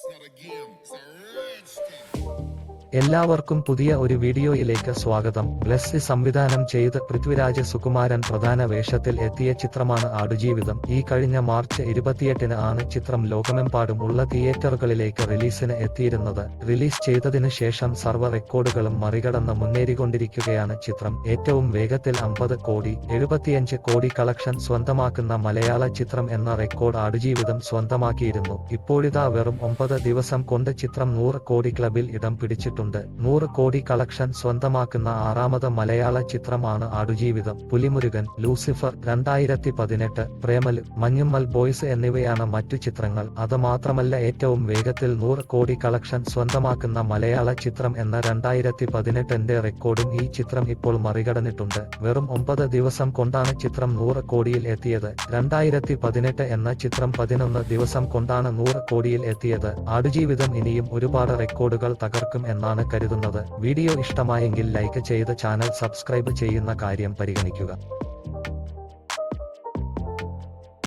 not a game, it's a rich thing. എല്ലാവർക്കും പുതിയ ഒരു വീഡിയോയിലേക്ക് സ്വാഗതം. ബ്ലെസ്സി സംവിധാനം ചെയ്ത് പൃഥ്വിരാജ് സുകുമാരൻ പ്രധാന വേഷത്തിൽ എത്തിയ ചിത്രമാണ് ആടുജീവിതം. ഈ കഴിഞ്ഞ മാർച്ച് 28-ന് ആണ് ചിത്രം ലോകമെമ്പാടും ഉള്ള തിയേറ്ററുകളിലേക്ക് റിലീസിന് എത്തിയിരുന്നത്. റിലീസ് ചെയ്തതിനു ശേഷം സർവ്വ റെക്കോർഡുകളും മറികടന്ന് മുന്നേറിക്കൊണ്ടിരിക്കുകയാണ് ചിത്രം. ഏറ്റവും വേഗത്തിൽ 50 കോടി 75 കോടി കളക്ഷൻ സ്വന്തമാക്കുന്ന മലയാള ചിത്രം എന്ന റെക്കോർഡ് ആടുജീവിതം സ്വന്തമാക്കിയിരുന്നു. ഇപ്പോഴിതാ വെറും 9 ദിവസം കൊണ്ട് ചിത്രം 100 കോടി ക്ലബിൽ ഇടം പിടിച്ചിട്ടുണ്ട്. 100 കോടി കളക്ഷൻ സ്വന്തമാക്കുന്ന 6ാമത് മലയാള ചിത്രമാണ് ആടുജീവിതം. പുലിമുരുകൻ, ലൂസിഫർ, 2018, പ്രേമലു, മഞ്ഞുമ്മൽ ബോയ്സ് എന്നിവയാണ് മറ്റു ചിത്രങ്ങൾ. അത് മാത്രമല്ല, ഏറ്റവും വേഗത്തിൽ 100 കോടി കളക്ഷൻ സ്വന്തമാക്കുന്ന മലയാള ചിത്രം എന്ന 2018-ന്റെ റെക്കോർഡും ഈ ചിത്രം ഇപ്പോൾ മറികടന്നിട്ടുണ്ട്. വെറും 9 ദിവസം കൊണ്ടാണ് ചിത്രം 100 കോടിയിൽ എത്തിയത്. 2018 എന്ന ചിത്രം 11 ദിവസം കൊണ്ടാണ് 100 കോടിയിൽ എത്തിയത്. ആടുജീവിതം ഇനിയും ഒരുപാട് റെക്കോർഡുകൾ തകർക്കും എന്നാണ് കരുതുന്നത്. വീഡിയോ ഇഷ്ടമായെങ്കിൽ ലൈക്ക് ചെയ്ത് ചാനൽ സബ്സ്ക്രൈബ് ചെയ്യുന്ന കാര്യം പരിഗണിക്കുക.